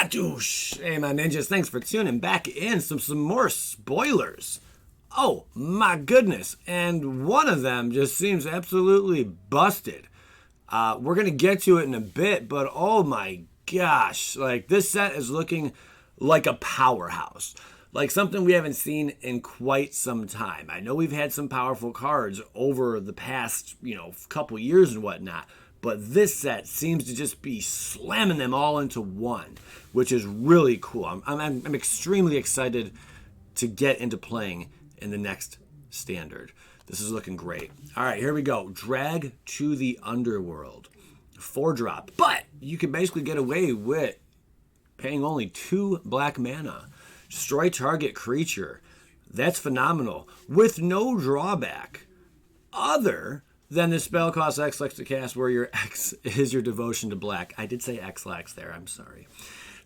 Batouche! Hey, my ninjas, thanks for tuning back in. Some more spoilers. Oh, my goodness. And one of them just seems absolutely busted. We're going to get to it in a bit, but oh my gosh. Like, this set is looking like a powerhouse. Like something we haven't seen in quite some time. I know we've had some powerful cards over the past, couple years and whatnot. But this set seems to just be slamming them all into one, which is really cool. I'm extremely excited to get into playing in the next standard. This is looking great. All right, here we go. Drag to the Underworld. 4-drop. But you can basically get away with paying only 2 black mana. Destroy target creature. That's phenomenal. With no drawback. Other then the spell costs X less to cast, where your X is your devotion to black. I did say X lax there, I'm sorry.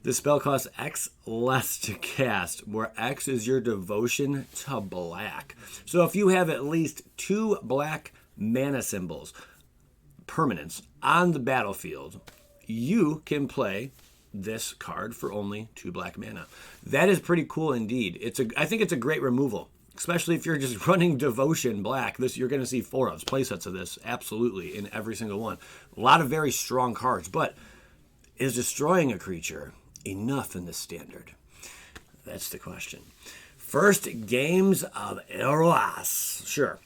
The spell costs X less to cast, where X is your devotion to black. So if you have at least 2 black mana symbols, permanents, on the battlefield, you can play this card for only 2 black mana. That is pretty cool indeed. I think it's a great removal. Especially if you're just running Devotion Black, you're going to see 4 playsets of this, absolutely, in every single one. A lot of very strong cards, but is destroying a creature enough in this standard? That's the question. First, Games of Theros. Sure,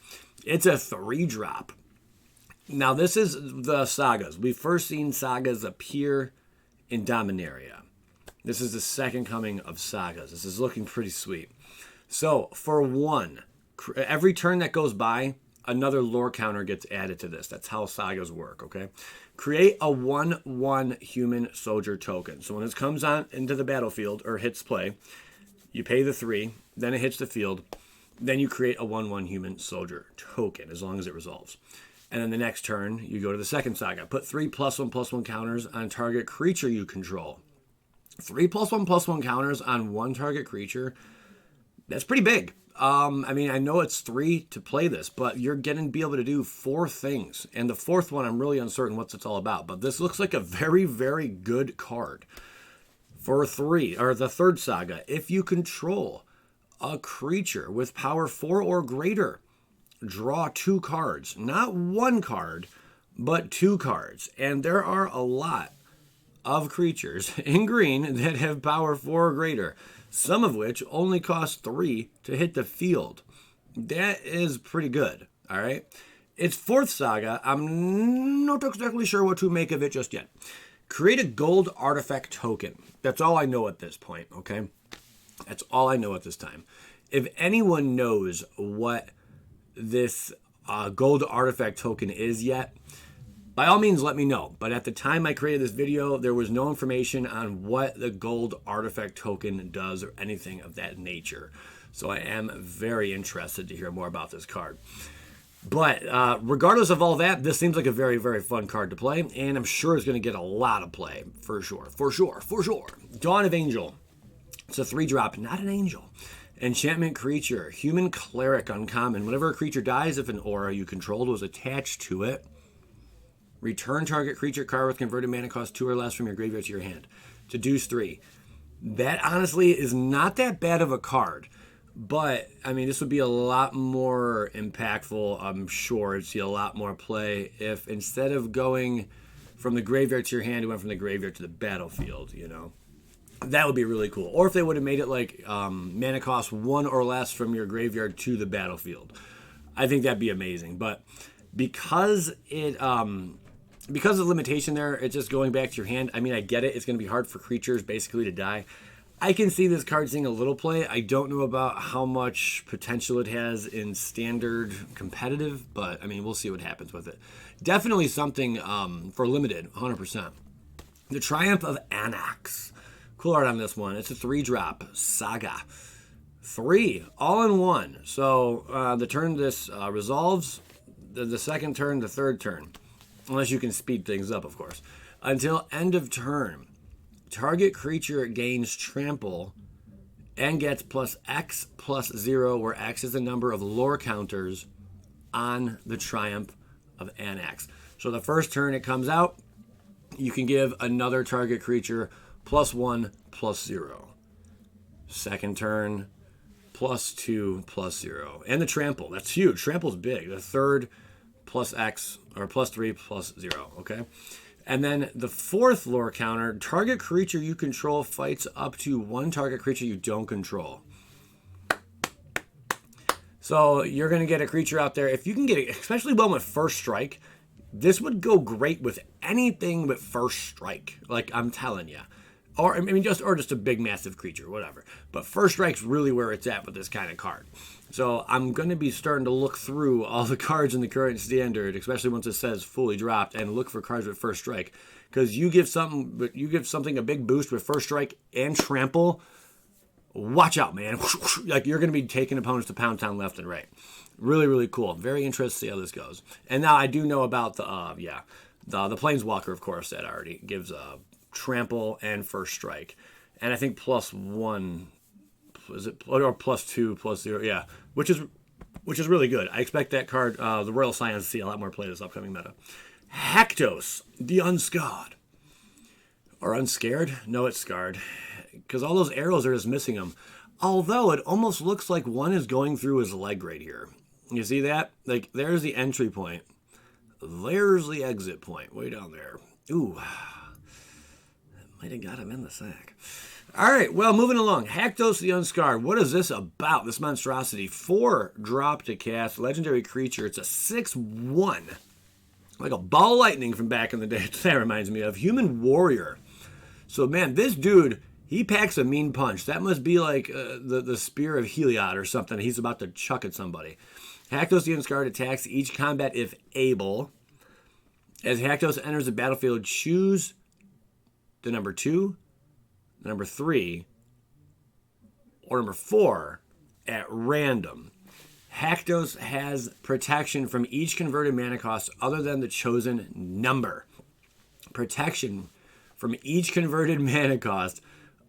it's a 3-drop. Now, this is the sagas. We've first seen sagas appear in Dominaria. This is the second coming of sagas. This is looking pretty sweet. So, for 1, every turn that goes by, another lore counter gets added to this. That's how sagas work, okay? Create a 1/1 human soldier token. So when it comes on into the battlefield or hits play, you pay the 3, then it hits the field, then you create a 1/1 human soldier token as long as it resolves. And then the next turn, you go to the second saga. Put 3 +1/+1 counters on target creature you control. 3 +1/+1 counters on 1 target creature. That's pretty big. I know it's 3 to play this, but you're going to be able to do 4 things. And the 4th one, I'm really uncertain what it's all about. But this looks like a very, very good card. For 3, or the 3rd saga, if you control a creature with power 4 or greater, draw 2 cards. Not 1 card, but 2 cards. And there are a lot of creatures in green that have power 4 or greater. Some of which only cost 3 to hit the field. That is pretty good, all right? It's 4th saga. I'm not exactly sure what to make of it just yet. Create a gold artifact token. That's all I know at this point, okay? That's all I know at this time. If anyone knows what this gold artifact token is yet, by all means, let me know. But at the time I created this video, there was no information on what the gold artifact token does or anything of that nature. So I am very interested to hear more about this card. But regardless of all that, this seems like a very, very fun card to play. And I'm sure it's going to get a lot of play, for sure. For sure. Dawn of Angel. It's a 3-drop, not an angel. Enchantment creature. Human cleric uncommon. Whenever a creature dies, if an aura you controlled was attached to it, return target creature card with converted mana cost 2 or less from your graveyard to your hand. To deuce 3. That honestly is not that bad of a card. But, this would be a lot more impactful, I'm sure. It'd see a lot more play if instead of going from the graveyard to your hand, it went from the graveyard to the battlefield, That would be really cool. Or if they would have made it like mana cost 1 or less from your graveyard to the battlefield. I think that'd be amazing. But because because of the limitation there, it's just going back to your hand. I get it. It's going to be hard for creatures basically to die. I can see this card seeing a little play. I don't know about how much potential it has in standard competitive, but we'll see what happens with it. Definitely something for limited, 100%. The Triumph of Anax. Cool art on this one. It's a 3-drop saga. 3, all in 1. So the turn this resolves, the second turn, the third turn. Unless you can speed things up, of course. Until end of turn, target creature gains trample and gets +X+0, where X is the number of lore counters on the Triumph of Anax. So the first turn it comes out, you can give another target creature +1/+0. Second turn, +2/+0. And the trample, that's huge. Trample's big. The third, +X, or +3/+0, okay? And then the fourth lore counter, target creature you control fights up to one target creature you don't control. So you're going to get a creature out there. If you can get it, especially one with first strike, this would go great with anything but first strike. Like, I'm telling you. Or, I mean, just a big, massive creature, whatever. But first strike's really where it's at with this kind of card. So I'm going to be starting to look through all the cards in the current standard, especially once it says fully dropped, and look for cards with first strike. Because you give something a big boost with first strike and trample, watch out, man. Like, you're going to be taking opponents to Pound Town left and right. Really, really cool. Very interested to see how this goes. And now I do know about the Planeswalker, of course, that already gives trample and first strike. And I think +1, is it, or +2/+0, yeah, which is really good. I expect that card, the Royal Scions, to see a lot more play this upcoming meta. Haktos, the Unscarred. Or Unscared? No, it's scarred. Because all those arrows are just missing them. Although it almost looks like one is going through his leg right here. You see that? Like, there's the entry point. There's the exit point, way down there. Ooh. Might have got him in the sack. All right, well, moving along. Haktos the Unscarred. What is this about? This monstrosity. 4 drop to cast. Legendary creature. It's a 6/1. Like a ball of lightning from back in the day. That reminds me of. Human warrior. So, man, this dude, he packs a mean punch. That must be like the Spear of Heliod or something he's about to chuck at somebody. Haktos the Unscarred attacks each combat if able. As Haktos enters the battlefield, choose the number 2, the number 3, or number 4 at random. Haktos has protection from each converted mana cost other than the chosen number. Protection from each converted mana cost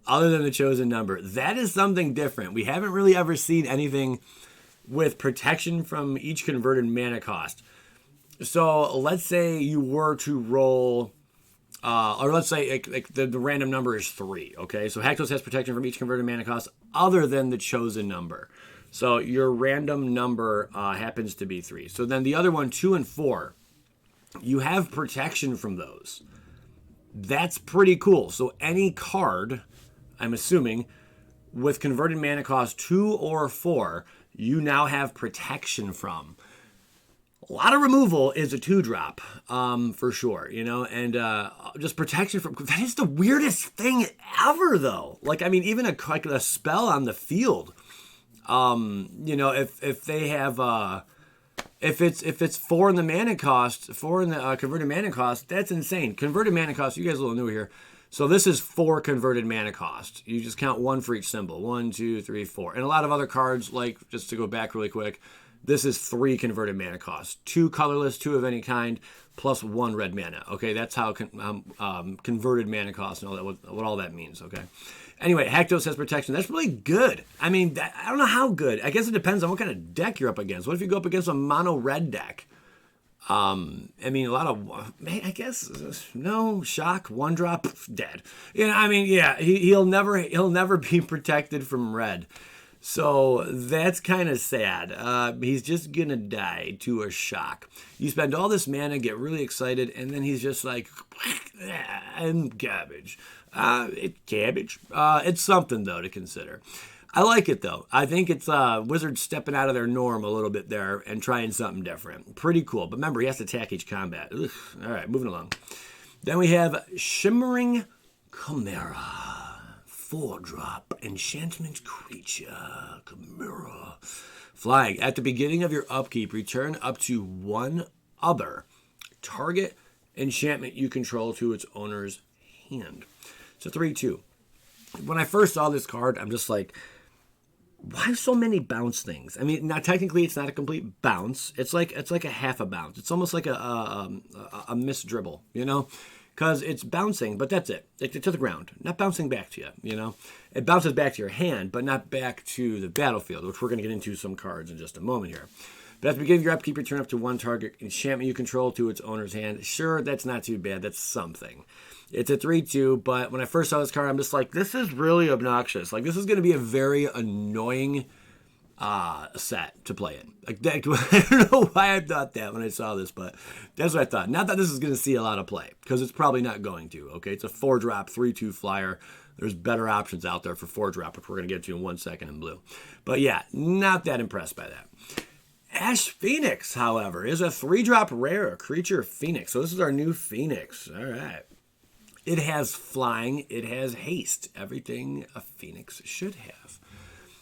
other than the chosen number. That is something different. We haven't really ever seen anything with protection from each converted mana cost. So let's say you were to roll, or let's say like the random number is 3, okay? So Haktos has protection from each converted mana cost other than the chosen number. So your random number happens to be 3. So then the other one, 2 and 4, you have protection from those. That's pretty cool. So any card, I'm assuming, with converted mana cost 2 or 4, you now have protection from. A lot of removal is a 2-drop, for sure, you know, and just protection from. That is the weirdest thing ever, though. Like, I mean, even a spell on the field, you know, if they have, if it's 4 in the mana cost, 4 in the converted mana cost, that's insane. Converted mana cost, you guys are a little new here. So this is 4 converted mana cost. You just count 1 for each symbol. 1, 2, 3, 4. And a lot of other cards, like, just to go back really quick, this is 3 converted mana cost. 2 colorless, 2 of any kind, plus 1 red mana. Okay, that's how converted mana cost and all that, what all that means, okay? Anyway, Haktos has protection. That's really good. I mean, I don't know how good. I guess it depends on what kind of deck you're up against. What if you go up against a mono red deck? I mean, a lot of, I guess, no, shock, 1-drop, dead. You know, I mean, yeah, he'll never be protected from red. So that's kind of sad. He's just gonna die to a shock. You spend all this mana, get really excited, and then he's just like, and garbage. It's cabbage. It's something, though, to consider. I like it, though. I think it's Wizards stepping out of their norm a little bit there and trying something different. Pretty cool. But remember, he has to attack each combat. Ugh. All right, moving along. Then we have Shimmering Chimera. 4-drop enchantment creature. Chimera. Flying. At the beginning of your upkeep, return up to 1 other target enchantment you control to its owner's hand. So 3/2. When I first saw this card, I'm just like, why so many bounce things? I mean, now technically it's not a complete bounce. It's like a half a bounce. It's almost like a missed dribble, you know, because it's bouncing, but that's it. It's to the ground, not bouncing back to you. You know, it bounces back to your hand, but not back to the battlefield, which we're going to get into some cards in just a moment here. But at the beginning of your upkeep, you turn up to one target enchantment you control to its owner's hand. Sure, that's not too bad. That's something. It's a 3/2, but when I first saw this card, I'm just like, this is really obnoxious. Like, this is going to be a very annoying set to play in. Like, that, I don't know why I thought that when I saw this, but that's what I thought. Not that this is going to see a lot of play, because it's probably not going to, okay? It's a 4-drop, 3/2 flyer. There's better options out there for 4-drop, which we're going to get to in 1 second in blue. But yeah, not that impressed by that. Ash Phoenix, however, is a 3-drop rare creature Phoenix. So this is our new Phoenix. All right. It has flying. It has haste. Everything a Phoenix should have.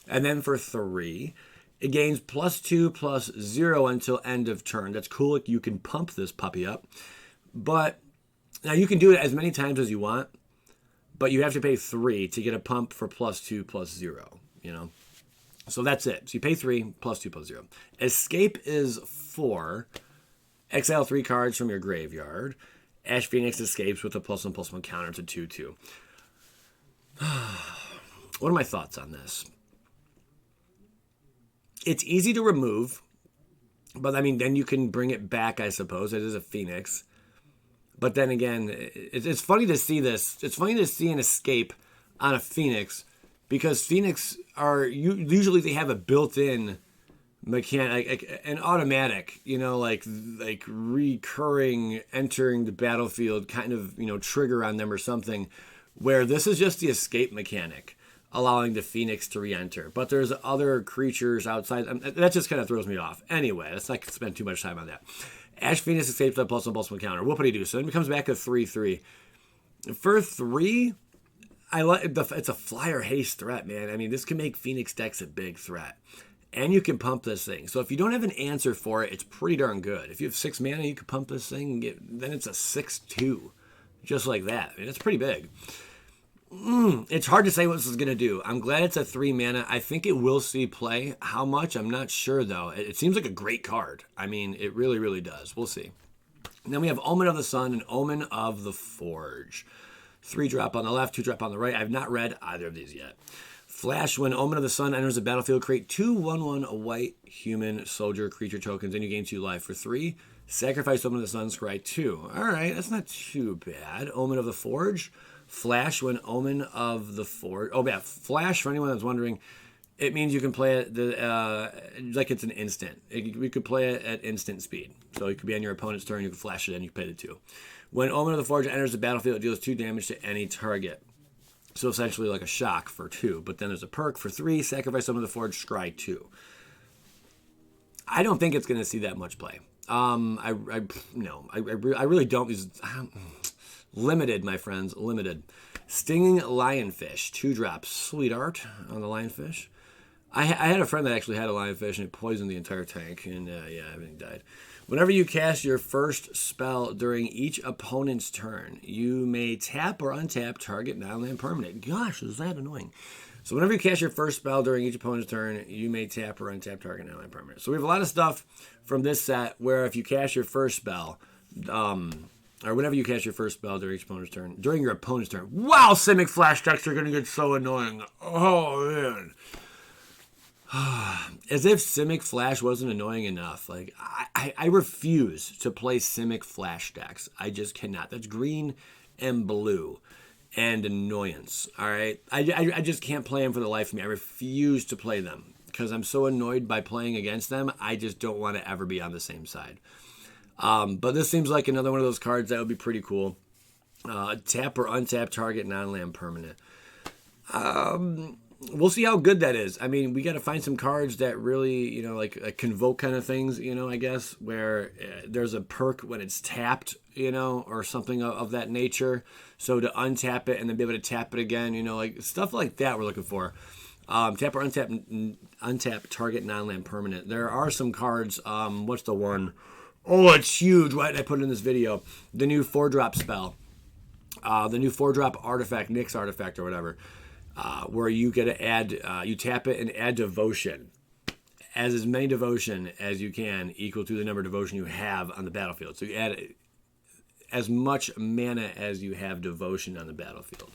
And then for 3, it gains +2/+0 until end of turn. That's cool. You can pump this puppy up. But now you can do it as many times as you want. But you have to pay 3 to get a pump for +2/+0. You know? So that's it. So you pay 3, +2/+0. Escape is 4. Exile 3 cards from your graveyard. Ash Phoenix escapes with a +1/+1 counter to 2/2. What are my thoughts on this? It's easy to remove, but I mean, then you can bring it back, I suppose. It is a Phoenix. But then again, it's funny to see this. It's funny to see an escape on a Phoenix, because Phoenix are usually they have a built-in mechanic, like an automatic, you know, like recurring entering the battlefield kind of, you know, trigger on them or something, where this is just the escape mechanic allowing the Phoenix to re-enter. But there's other creatures outside. That just kind of throws me off. Anyway, let's not spend too much time on that. Ash Phoenix escapes with a +1/+1 counter. Whoopity-doo. So then it becomes back a 3/3. For 3, I like it's a flyer haste threat, man. I mean, this can make Phoenix decks a big threat. And you can pump this thing. So if you don't have an answer for it, it's pretty darn good. If you have 6 mana, you can pump this thing, and then it's a 6/2. Just like that. I mean, it's pretty big. It's hard to say what this is going to do. I'm glad it's a 3 mana. I think it will see play. How much? I'm not sure, though. It seems like a great card. I mean, it really, really does. We'll see. And then we have Omen of the Sun and Omen of the Forge. 3-drop on the left, 2-drop on the right. I've not read either of these yet. Flash, when Omen of the Sun enters the battlefield, create 2 1/1 white human soldier creature tokens, and you gain 2 life. For 3, sacrifice Omen of the Sun, scry 2. All right, that's not too bad. Omen of the Forge. Flash, when Omen of the Forge. Oh, yeah, Flash, for anyone that's wondering, it means you can play it like it's an instant. We could play it at instant speed. So it could be on your opponent's turn, you can flash it, and you can pay the 2. When Omen of the Forge enters the battlefield, it deals 2 damage to any target. So essentially like a shock for 2. But then there's a perk for 3, sacrifice Omen of the Forge, scry 2. I don't think it's going to see that much play. I really don't. Limited, my friends, limited. Stinging Lionfish, 2-drops. Sweet art on the Lionfish. I had a friend that actually had a Lionfish, and it poisoned the entire tank, and everything died. Whenever you cast your first spell during each opponent's turn, you may tap or untap target non-land permanent. Gosh, is that annoying. So whenever you cast your first spell during each opponent's turn, you may tap or untap target non-land permanent. So we have a lot of stuff from this set where if you cast your first spell, or whenever you cast your first spell during your opponent's turn. Wow, Simic Flash decks are going to get so annoying. Oh, man. As if Simic Flash wasn't annoying enough. Like, I refuse to play Simic Flash decks. I just cannot. That's green and blue and annoyance, all right? I just can't play them for the life of me. I refuse to play them because I'm so annoyed by playing against them. I just don't want to ever be on the same side. But this seems like another one of those cards that would be pretty cool. Tap or untap target non-land permanent. We'll see how good that is. I mean, we got to find some cards that really, you know, like convoke kind of things, you know, I guess, where there's a perk when it's tapped, you know, or something of that nature. So to untap it and then be able to tap it again, you know, like stuff like that we're looking for. Tap or untap target non-land permanent. There are some cards. What's the one? Oh, it's huge. Why did I put it in this video? The new 4-drop spell. The new 4-drop artifact, Nyx artifact or whatever. Where you get to add, you tap it and add devotion. As many devotion as you can, equal to the number of devotion you have on the battlefield. So you add as much mana as you have devotion on the battlefield.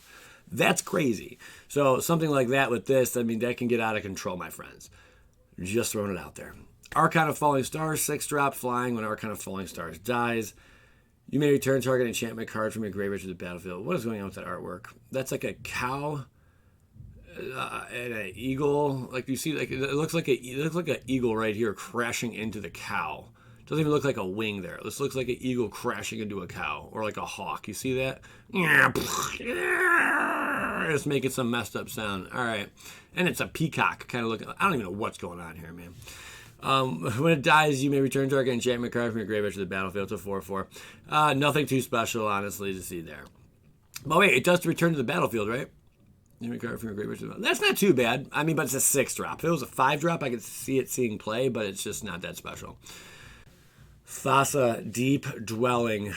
That's crazy. So something like that with this, I mean, that can get out of control, my friends. Just throwing it out there. Archon of Falling Stars, 6-drop flying. When Archon of Falling Stars dies, you may return target enchantment card from your graveyard to the battlefield. What is going on with that artwork? That's like a cow and an eagle. Like you see, like it looks like an eagle right here crashing into the cow. Doesn't even look like a wing there. This looks like an eagle crashing into a cow or like a hawk. You see that? It's making some messed up sound. All right, and it's a peacock kind of looking. I don't even know what's going on here, man. When it dies, you may return target enchantment card from your graveyard to the battlefield. It's a 4/4. Nothing too special, honestly, to see there. But wait, it does return to the battlefield, right? Card from your graveyard to the battlefield. That's not too bad. I mean, but it's a 6-drop. If it was a 5-drop, I could see it seeing play, but it's just not that special. Fossa, Deep Dwelling.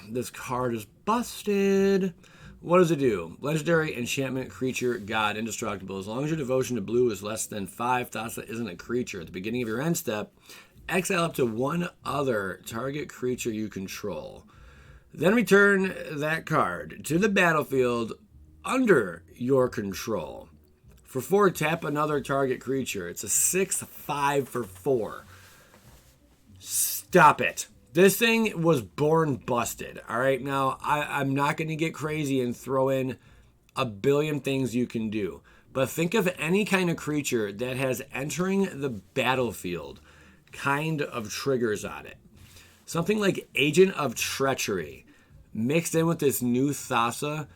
This card is busted. What does it do? Legendary enchantment creature, god, indestructible. As long as your devotion to blue is less than 5, Thassa isn't a creature. At the beginning of your end step, exile up to one other target creature you control. Then return that card to the battlefield under your control. For 4, tap another target creature. It's a 6/5 for 4. Stop it. This thing was born busted. All right, now I'm not going to get crazy and throw in a billion things you can do. But think of any kind of creature that has entering the battlefield kind of triggers on it. Something like Agent of Treachery mixed in with this new Thassa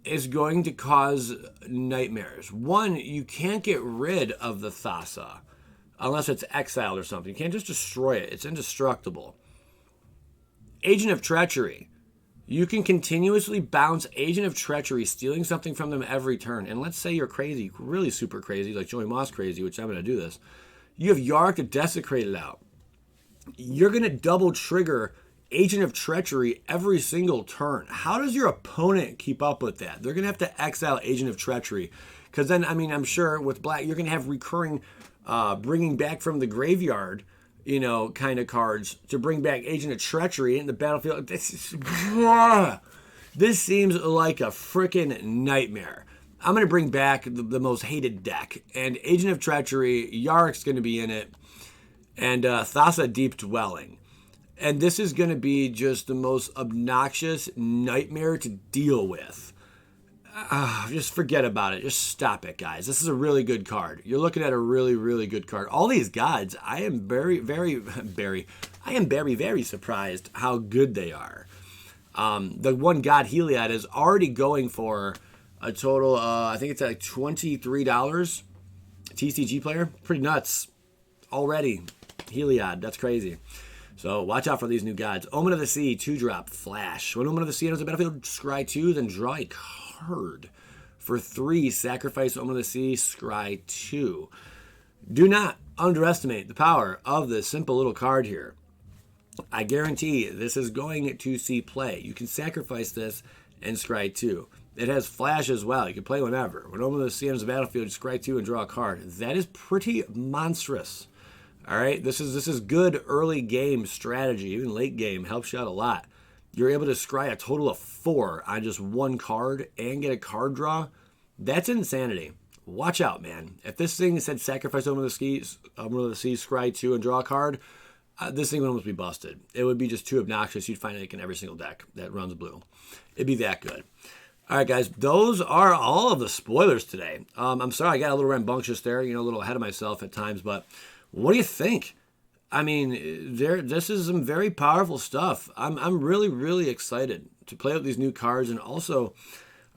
is going to cause nightmares. One, you can't get rid of the Thassa unless it's exiled or something. You can't just destroy it. It's indestructible. Agent of Treachery. You can continuously bounce Agent of Treachery, stealing something from them every turn. And let's say you're crazy, really super crazy, like Joey Moss crazy, which I'm going to do this. You have Yark to Desecrate it out. You're going to double trigger Agent of Treachery every single turn. How does your opponent keep up with that? They're going to have to exile Agent of Treachery. Because then, I mean, I'm sure with Black, you're going to have recurring bringing back from the graveyard, kind of cards to bring back Agent of Treachery in the battlefield. This seems like a freaking nightmare. I'm going to bring back the most hated deck. And Agent of Treachery, Yark's going to be in it. And Thassa, Deep Dwelling. And this is going to be just the most obnoxious nightmare to deal with. Just forget about it. Just stop it, guys. This is a really good card. You're looking at a really, really good card. All these gods, I am very, very surprised how good they are. The one god, Heliod, is already going for a total, I think it's like $23. TCG player. Pretty nuts. Already. Heliod. That's crazy. So watch out for these new gods. Omen of the Sea, 2-drop, flash. When Omen of the Sea enters the battlefield, scry 2, then draw a card. For 3, sacrifice Omen of the Sea, scry 2. Do not underestimate the power of this simple little card here. I guarantee this is going to see play. You can sacrifice this and scry 2. It has flash as well. You can play whenever. When Omen of the Sea enters the battlefield, scry 2 and draw a card. That is pretty monstrous. All right, this is good early game strategy. Even late game helps you out a lot. You're able to scry a total of 4 on just one card and get a card draw. That's insanity. Watch out, man. If this thing said sacrifice Omen of the Sea, scry 2 and draw a card, this thing would almost be busted. It would be just too obnoxious. You'd find it in every single deck that runs blue. It'd be that good. All right, guys, those are all of the spoilers today. I'm sorry I got a little rambunctious there, a little ahead of myself at times, but what do you think? I mean, this is some very powerful stuff. I'm really, really excited to play with these new cards, and also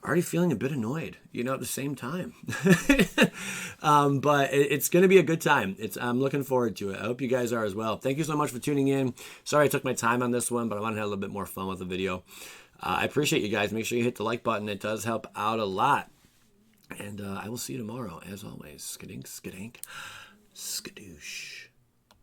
already feeling a bit annoyed, at the same time. But it's going to be a good time. I'm looking forward to it. I hope you guys are as well. Thank you so much for tuning in. Sorry I took my time on this one, but I wanted to have a little bit more fun with the video. I appreciate you guys. Make sure you hit the like button. It does help out a lot. And I will see you tomorrow, as always. Skadink, skadink. Skadoosh.